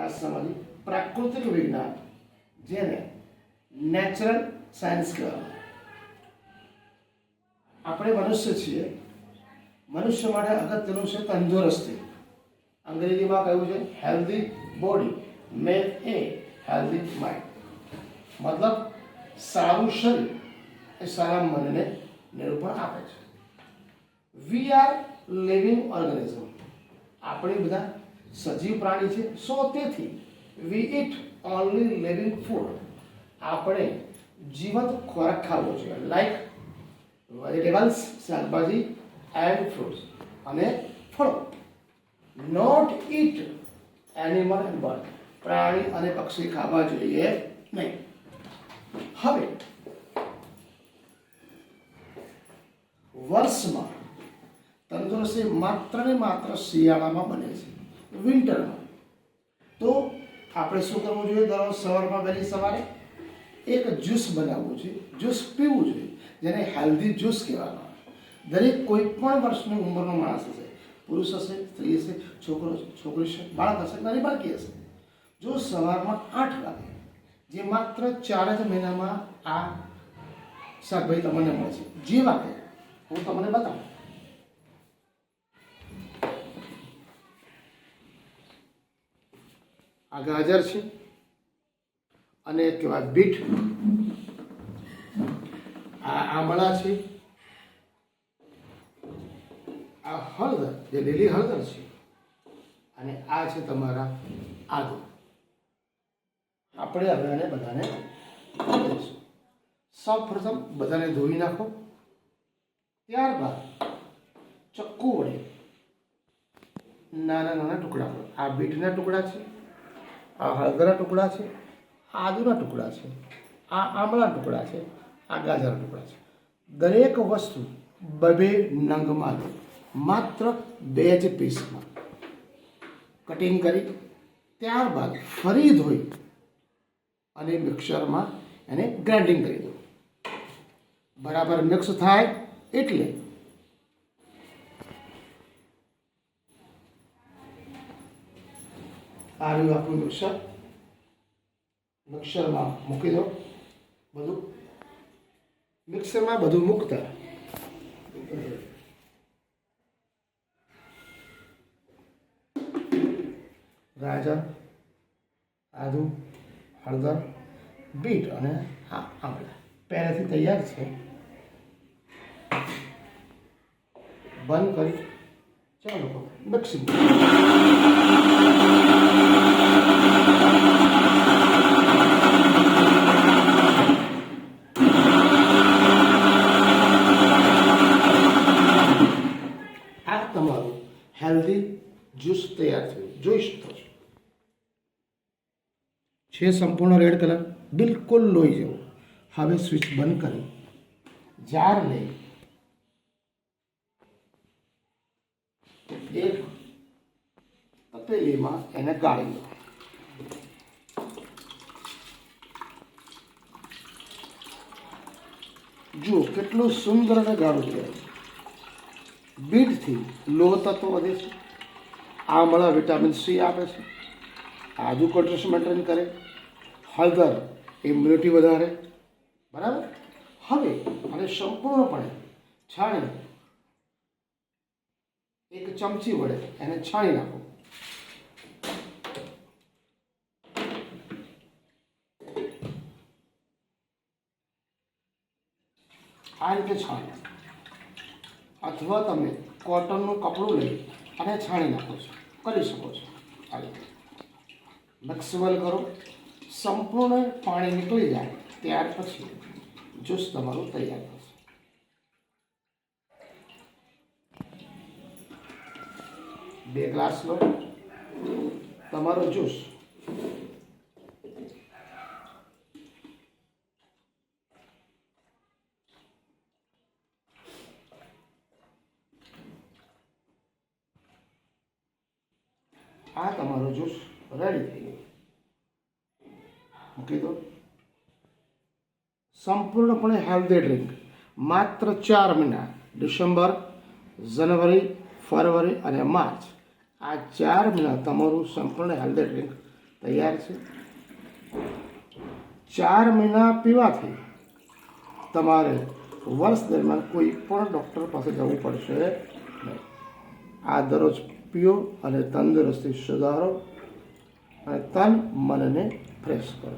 ભાષામાં પ્રાકૃતિક વિજ્ઞાન, જેને નેચરલ સાયન્સ કહેવાય. આપણે મનુષ્ય છીએ. મનુષ્ય માટે અગત્યનું છે તંદુરસ્તી. અંગ્રેજીમાં કહ્યું છે healthy body make a healthy mind. મતલબ સારું શરીર એ સારા મનને નિરૂપણ આપે છે. We are living organism. આપણે બધા સજીવ પ્રાણી છે. સો તેથી we eat only living food. આપણે જીવંત ખોરાક ખાવો જોઈએ, લાઈક વેજીટેબલ્સ, શાકભાજી એન્ડ ફ્રૂટ્સ અને ફળો. Not eat animal and bird. પ્રાણી અને પક્ષી ખાવા જોઈએ નહીં. હવે વર્ષમાં તંદુરસ્તી માત્ર ને માત્ર શિયાળામાં બને છે, વિન્ટરમાં. તો આપણે શું કરવું જોઈએ? દરરોજ સવારમાં વહેલી સવારે એક જ્યુસ બનાવવું છે, જ્યુસ પીવું જોઈએ, જેને હેલ્ધી જ્યુસ કહેવામાં આવે. દરેક કોઈ પણ વર્ષની ઉંમરનો માણસ હશે, પુરુષ હશે, સ્ત્રી હશે, છોકરો હશે, છોકરી હશે, બાળક હશે, નાની બાળકી હશે, જો સવારમાં 8 વાગે, જે માત્ર 4 જ મહિનામાં આ શાકભાજી તમને મળે છે, જે વાગે હું તમને બતાવું. આ ગાજર છે અને કહેવાય બીટ. આ આમળા છે. આ હળદર, જે લીલી હળદર છે, અને આ છે તમારા આદુ. આપણે હવે આને બધાને દઈશું. સૌ પ્રથમ બધાને ધોઈ નાખો. ત્યારબાદ ચક્કુ વડે નાના નાના ટુકડા કરો. આ બીટના ટુકડા છે, આ હળદરના ટુકડા છે, આદુના ટુકડા છે, આ આમળાના ટુકડા છે, આ ગાજરના ટુકડા છે. દરેક વસ્તુ 2 નંગમાં લો, માત્ર 2 જ પીસમાં કટિંગ કરી ત્યારબાદ ફરી ધોઈ અને મિક્સરમાં એને ગ્રાઇન્ડિંગ કરી દો. બરાબર મિક્સ થાય એટલે આ રહ્યું આપણું મિક્સર. મિક્સરમાં મૂકી દો. બધું મિક્સરમાં બધું મૂકતા ગાજર, આદુ, હળદર, બીટ અને આમળા પહેલેથી તૈયાર છે. બંધ કરી ચાલો મિક્સિંગ. આ તમારું હેલ્ધી જ્યુસ તૈયાર થયું. જોઈ શકો છો છે સંપૂર્ણ રેડ કલર, બિલકુલ લોહી જેવો. હવે સ્વિચ બંધ કરી જાર લઈ એક તપેલીમાં એને ગાળી લો. જુઓ કેટલું સુંદર અને ગાળું છે. બીટથી લોહ તત્વ વધે છે, આમળા વિટામિન સી આપે છે, આદુ કોન્ટ્રેશન મેન્ટેન કરે, હળદર ઇમ્યુનિટી વધારે. બરાબર. હવે આને સંપૂર્ણપણે છાણી એક ચમચી વડે એને છાણી નાખો. આ રીતે છાણી, અથવા તમે કોટનનું કપડું લઈ અને છાણી નાખો છો, કરી શકો છો. આ રીતે મિક્સવેલ કરો. સંપૂર્ણ પાણી નીકળી જાય ત્યાર પછી જ્યુસ તમારું તૈયાર થશે. બે ગ્લાસ લો તમારો જ્યુસ. આ તમારો જ્યુસ રેડી થઈ ગયો. મૂકી દો. સંપૂર્ણપણે હેલ્ધી ડ્રિંક. માત્ર 4 મહિના, ડિસેમ્બર, જાન્યુઆરી, ફરવરી અને માર્ચ, આ 4 મહિના તમારું સંપૂર્ણ હેલ્ધી ડ્રિંક તૈયાર છે? 4 મહિના પીવાથી તમારે વર્ષ દરમિયાન કોઈ પણ ડૉક્ટર પાસે જવું પડશે નહીં. આ દરરોજ પીઓ અને તંદુરસ્તી સુધારો અને તન મનને ફ્રેશ કરો.